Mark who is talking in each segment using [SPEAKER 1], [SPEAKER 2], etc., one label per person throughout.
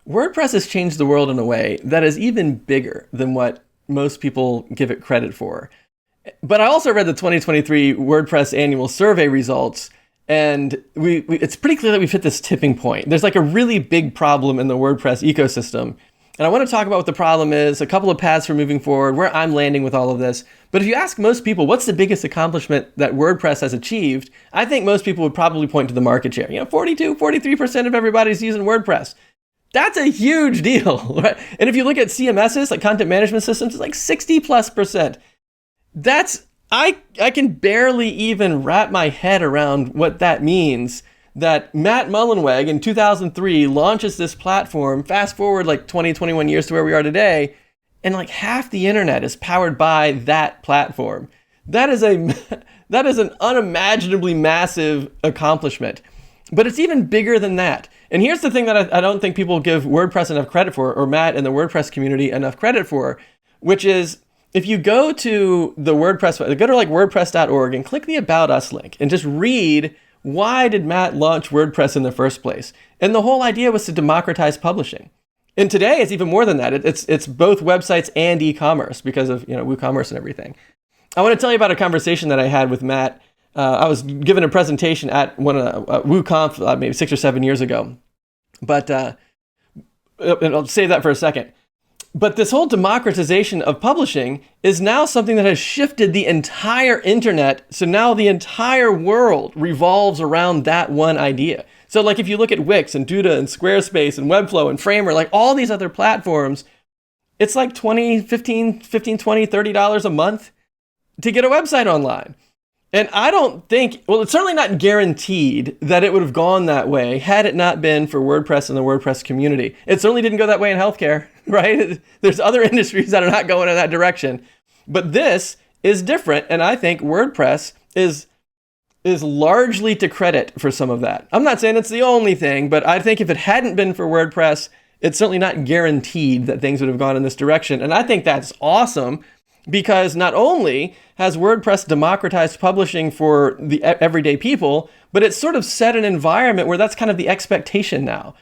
[SPEAKER 1] WordPress has changed the world in a way that is even bigger than what most people give it credit for. But I also read the 2023 WordPress annual survey results, and it's pretty clear that we've hit this tipping point. There's like a really big problem in the WordPress ecosystem. And I want to talk about what the problem is, a couple of paths for moving forward, where I'm landing with all of this. But if you ask most people, what's the biggest accomplishment that WordPress has achieved? I think most people would probably point to the market share. 43% of everybody's using WordPress. That's a huge deal, right? And if you look at CMSs, like content management systems, it's like 60+%. I can barely even wrap my head around what that means, that Matt Mullenweg in 2003 launches this platform, fast forward like 20, 21 years to where we are today, and like half the internet is powered by that platform. That is an unimaginably massive accomplishment. But it's even bigger than that. And here's the thing that I don't think people give WordPress enough credit for, or Matt and the WordPress community enough credit for, which is if you go to the WordPress, go to like WordPress.org and click the About Us link and just read, why did Matt launch WordPress in the first place? And the whole idea was to democratize publishing. And today it's even more than that. It's both websites and e-commerce because of WooCommerce and everything. I want to tell you about a conversation that I had with Matt. I was given a presentation at one of WooConf maybe 6 or 7 years ago. But and I'll save that for a second. But this whole democratization of publishing is now something that has shifted the entire internet. So now the entire world revolves around that one idea. So like if you look at Wix and Duda and Squarespace and Webflow and Framer, like all these other platforms, it's like $20, $15, $20, $30 a month to get a website online. And I don't think, well, it's certainly not guaranteed that it would have gone that way had it not been for WordPress and the WordPress community. It certainly didn't go that way in healthcare, right? There's other industries that are not going in that direction. But this is different, and I think WordPress is largely to credit for some of that. I'm not saying it's the only thing, but I think if it hadn't been for WordPress, it's certainly not guaranteed that things would have gone in this direction. And I think that's awesome, because not only has WordPress democratized publishing for the everyday people, but it's sort of set an environment where that's kind of the expectation now.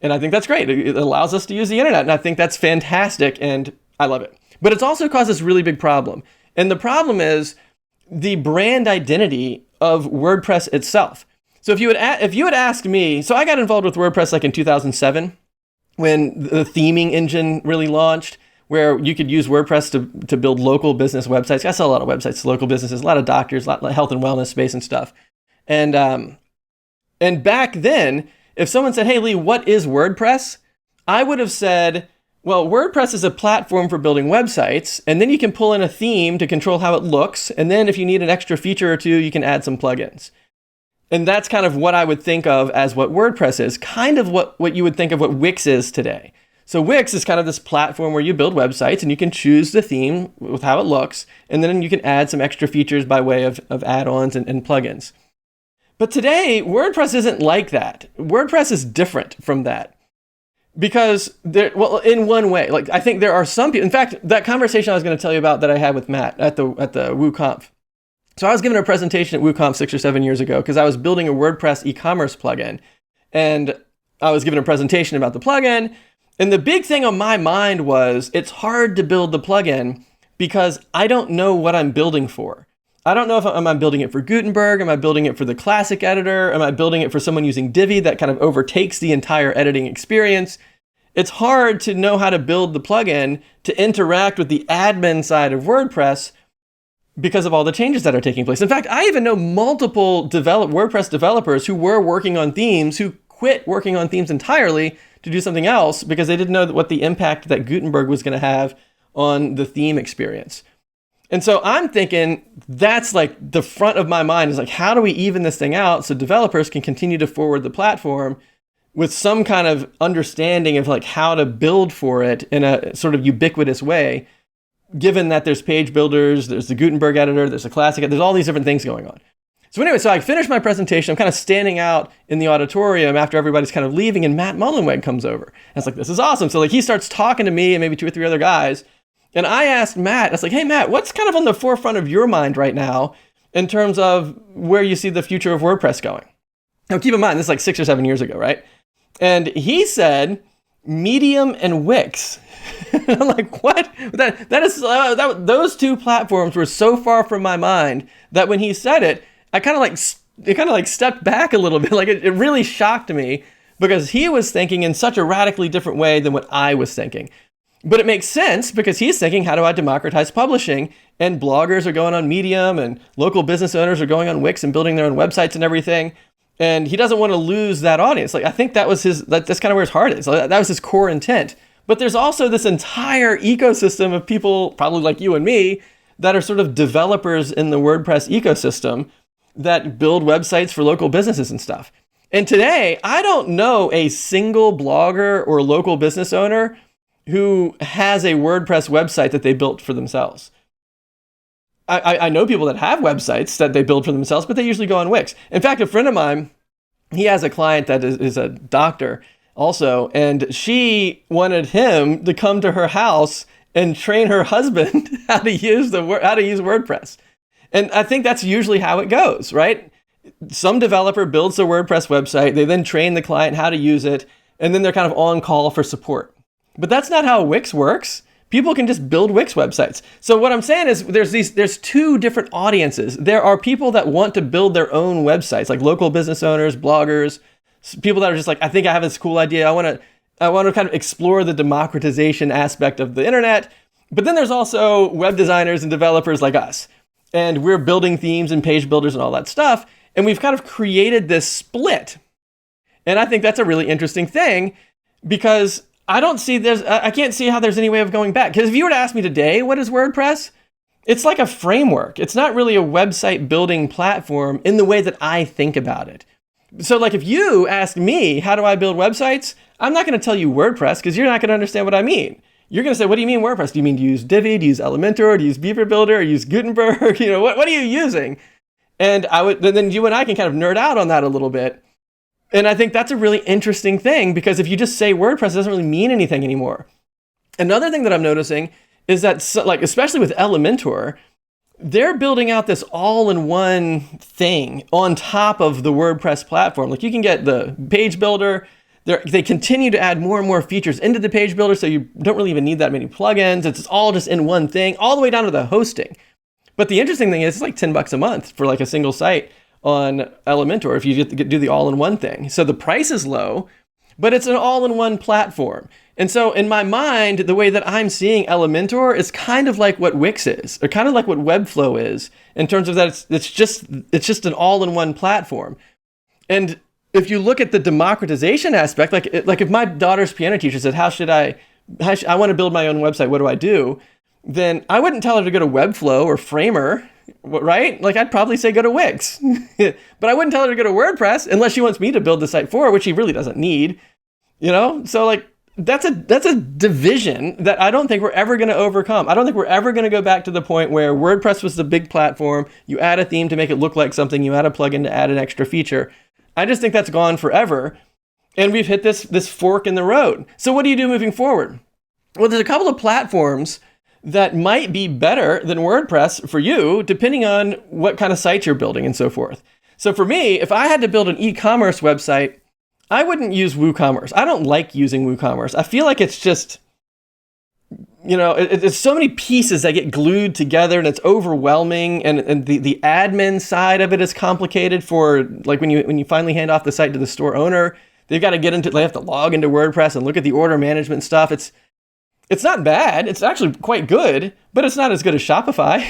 [SPEAKER 1] And I think that's great. It allows us to use the internet, and I think that's fantastic, and I love it. But it's also caused this really big problem. And the problem is the brand identity of WordPress itself. So if you had asked me, so I got involved with WordPress like in 2007 when the theming engine really launched, where you could use WordPress to build local business websites. I sell a lot of websites to local businesses, a lot of doctors, a lot of health and wellness space and stuff. And back then, if someone said, hey, Lee, what is WordPress? I would have said, well, WordPress is a platform for building websites, and then you can pull in a theme to control how it looks, and then if you need an extra feature or two, you can add some plugins. And that's kind of what I would think of as what WordPress is, kind of what you would think of what Wix is today. So Wix is kind of this platform where you build websites and you can choose the theme with how it looks, and then you can add some extra features by way of add-ons and plugins. But today, WordPress isn't like that. WordPress is different from that. Because, in one way, like I think there are some people, in fact, that conversation I was going to tell you about that I had with Matt at the WooConf. So I was given a presentation at WooConf 6 or 7 years ago because I was building a WordPress e-commerce plugin. And I was given a presentation about the plugin. And the big thing on my mind was it's hard to build the plugin because I don't know what I'm building for. I don't know if am I building it for Gutenberg? Am I building it for the classic editor? Am I building it for someone using Divi that kind of overtakes the entire editing experience? It's hard to know how to build the plugin to interact with the admin side of WordPress because of all the changes that are taking place. In fact, I even know multiple WordPress developers who were working on themes who quit working on themes entirely to do something else because they didn't know what the impact that Gutenberg was going to have on the theme experience. And so I'm thinking that's like the front of my mind is like, how do we even this thing out so developers can continue to forward the platform with some kind of understanding of like how to build for it in a sort of ubiquitous way, given that there's page builders, there's the Gutenberg editor, there's a classic, there's all these different things going on. So anyway, so I finished my presentation. I'm kind of standing out in the auditorium after everybody's kind of leaving, and Matt Mullenweg comes over. And it's like, this is awesome. So like he starts talking to me and maybe 2 or 3 other guys. And I asked Matt, I was like, hey, Matt, what's kind of on the forefront of your mind right now in terms of where you see the future of WordPress going? Now, keep in mind, this is like 6 or 7 years ago, right? And he said, Medium and Wix. I'm like, what? Those two platforms were so far from my mind that when he said it, it kind of like stepped back a little bit. Like it really shocked me because he was thinking in such a radically different way than what I was thinking. But it makes sense because he's thinking, how do I democratize publishing? And bloggers are going on Medium and local business owners are going on Wix and building their own websites and everything. And he doesn't want to lose that audience. Like, I think that's kind of where his heart is. That was his core intent. But there's also this entire ecosystem of people, probably like you and me, that are sort of developers in the WordPress ecosystem that build websites for local businesses and stuff. And today, I don't know a single blogger or local business owner who has a WordPress website that they built for themselves. I know people that have websites that they build for themselves, but they usually go on Wix. In fact, a friend of mine, he has a client that is a doctor also, and she wanted him to come to her house and train her husband how to use WordPress. And I think that's usually how it goes, right? Some developer builds a WordPress website, they then train the client how to use it, and then they're kind of on call for support. But that's not how Wix works. People can just build Wix websites. So what I'm saying is there's two different audiences. There are people that want to build their own websites, like local business owners, bloggers, people that are just like, I think I have this cool idea. I want to kind of explore the democratization aspect of the internet. But then there's also web designers and developers like us. And we're building themes and page builders and all that stuff. And we've kind of created this split. And I think that's a really interesting thing because I can't see how there's any way of going back. Because if you were to ask me today, what is WordPress? It's like a framework. It's not really a website building platform in the way that I think about it. So like if you ask me, how do I build websites? I'm not going to tell you WordPress because you're not going to understand what I mean. You're going to say, what do you mean WordPress? Do you mean to use Divi, to use Elementor, to use Beaver Builder, or use Gutenberg? What are you using? And then you and I can kind of nerd out on that a little bit. And I think that's a really interesting thing because if you just say WordPress, it doesn't really mean anything anymore. Another thing that I'm noticing is that, like, especially with Elementor, they're building out this all-in-one thing on top of the WordPress platform. Like you can get the page builder. They continue to add more and more features into the page builder, so you don't really even need that many plugins. It's all just in one thing, all the way down to the hosting. But the interesting thing is it's like $10 a month for like a single site on Elementor if you do the all-in-one thing. So the price is low, but it's an all-in-one platform. And so in my mind, the way that I'm seeing Elementor is kind of like what Wix is, or kind of like what Webflow is, in terms of that it's just an all-in-one platform. And if you look at the democratization aspect, like if my daughter's piano teacher said, I want to build my own website, what do I do? Then I wouldn't tell her to go to Webflow or Framer, right? Like I'd probably say go to Wix, but I wouldn't tell her to go to WordPress unless she wants me to build the site for her, which she really doesn't need, So like that's a division that I don't think we're ever going to overcome. I don't think we're ever going to go back to the point where WordPress was the big platform. You add a theme to make it look like something. You add a plugin to add an extra feature. I just think that's gone forever. And we've hit this fork in the road. So what do you do moving forward? Well, there's a couple of platforms that might be better than WordPress for you, depending on what kind of site you're building and so forth. So for me, if I had to build an e-commerce website, I wouldn't use WooCommerce. I don't like using WooCommerce. I feel like it's just, it's so many pieces that get glued together and it's overwhelming. And the admin side of it is complicated for like when you finally hand off the site to the store owner, they have to log into WordPress and look at the order management stuff. It's not bad. It's actually quite good, but it's not as good as Shopify,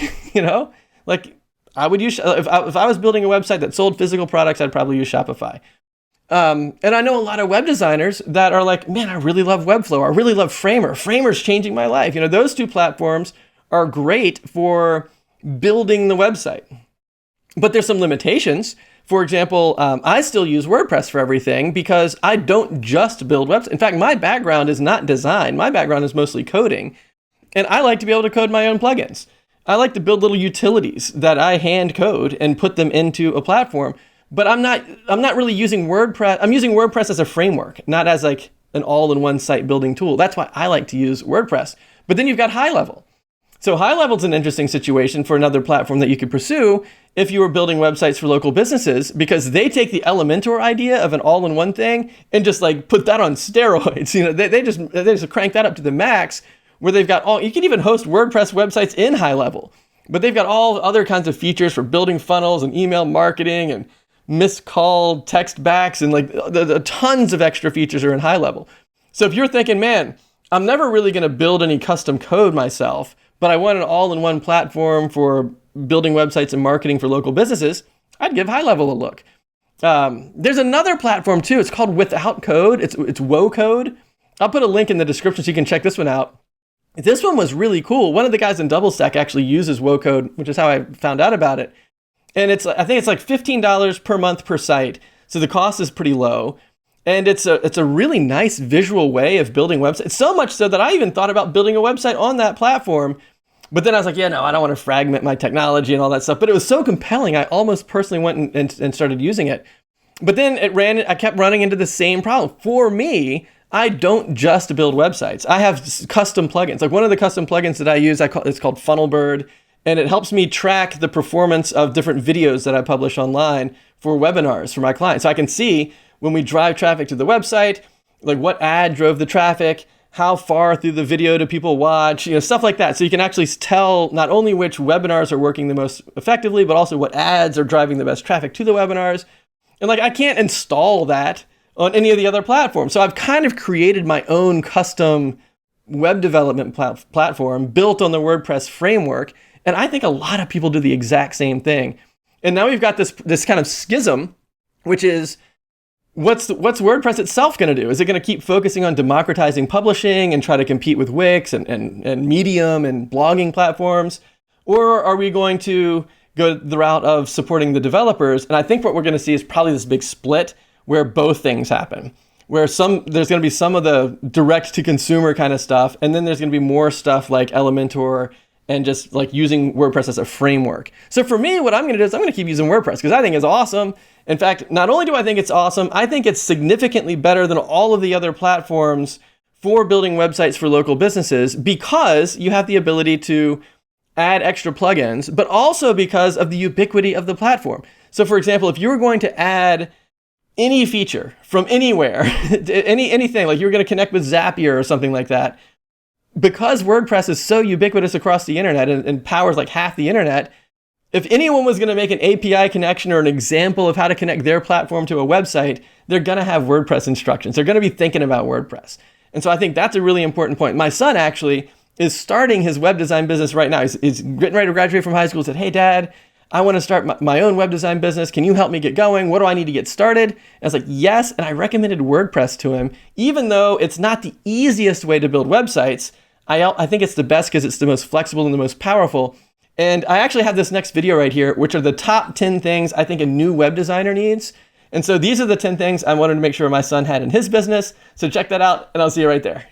[SPEAKER 1] Like I would use, if I was building a website that sold physical products, I'd probably use Shopify. And I know a lot of web designers that are like, man, I really love Webflow. I really love Framer. Framer's changing my life. Those two platforms are great for building the website. But there's some limitations. For example, I still use WordPress for everything because I don't just build websites. In fact, my background is not design. My background is mostly coding. And I like to be able to code my own plugins. I like to build little utilities that I hand code and put them into a platform. But I'm not really using WordPress. I'm using WordPress as a framework, not as like an all-in-one site building tool. That's why I like to use WordPress. But then you've got high level. So high level is an interesting situation for another platform that you could pursue if you were building websites for local businesses, because they take the Elementor idea of an all-in-one thing and just like put that on steroids. They just crank that up to the max, where they've got all, you can even host WordPress websites in high level, but they've got all other kinds of features for building funnels and email marketing and missed call text backs, and like the tons of extra features are in high level. So if you're thinking, man, I'm never really going to build any custom code myself, but I want an all-in-one platform for building websites and marketing for local businesses, I'd give high level a look. There's another platform too. It's called Wcode. It's Wcode. I'll put a link in the description so you can check this one out. This one was really cool. One of the guys in DoubleStack actually uses Wcode, which is how I found out about it. And I think it's like $15 per month per site. So the cost is pretty low. And it's a really nice visual way of building websites. So much so that I even thought about building a website on that platform. But then I was like, yeah, no, I don't want to fragment my technology and all that stuff. But it was so compelling, I almost personally went and started using it. But then I kept running into the same problem. For me, I don't just build websites. I have custom plugins. Like one of the custom plugins that I use, it's called Funnelbird, and it helps me track the performance of different videos that I publish online for webinars for my clients. So I can see when we drive traffic to the website, like what ad drove the traffic, how far through the video do people watch, stuff like that. So you can actually tell not only which webinars are working the most effectively, but also what ads are driving the best traffic to the webinars. And like, I can't install that on any of the other platforms. So I've kind of created my own custom web development platform built on the WordPress framework. And I think a lot of people do the exact same thing. And now we've got this kind of schism, which is, what's WordPress itself going to do? Is it going to keep focusing on democratizing publishing and try to compete with Wix and Medium and blogging platforms? Or are we going to go the route of supporting the developers? And I think what we're going to see is probably this big split where both things happen, where there's going to be some of the direct to consumer kind of stuff, and then there's going to be more stuff like Elementor and just like using WordPress as a framework. So for me, what I'm going to do is I'm going to keep using WordPress because I think it's awesome. In fact, not only do I think it's awesome, I think it's significantly better than all of the other platforms for building websites for local businesses, because you have the ability to add extra plugins, but also because of the ubiquity of the platform. So for example, if you were going to add any feature from anywhere, anything, like you're going to connect with Zapier or something like that, because WordPress is so ubiquitous across the internet and powers like half the internet, if anyone was going to make an API connection or an example of how to connect their platform to a website, they're going to have WordPress instructions. They're going to be thinking about WordPress. And so I think that's a really important point. My son actually is starting his web design business right now. He's getting ready to graduate from high school. He said, hey, Dad, I want to start my own web design business. Can you help me get going? What do I need to get started? And I was like, yes. And I recommended WordPress to him, even though it's not the easiest way to build websites. I think it's the best because it's the most flexible and the most powerful. And I actually have this next video right here, which are the top 10 things I think a new web designer needs. And so these are the 10 things I wanted to make sure my son had in his business. So check that out, and I'll see you right there.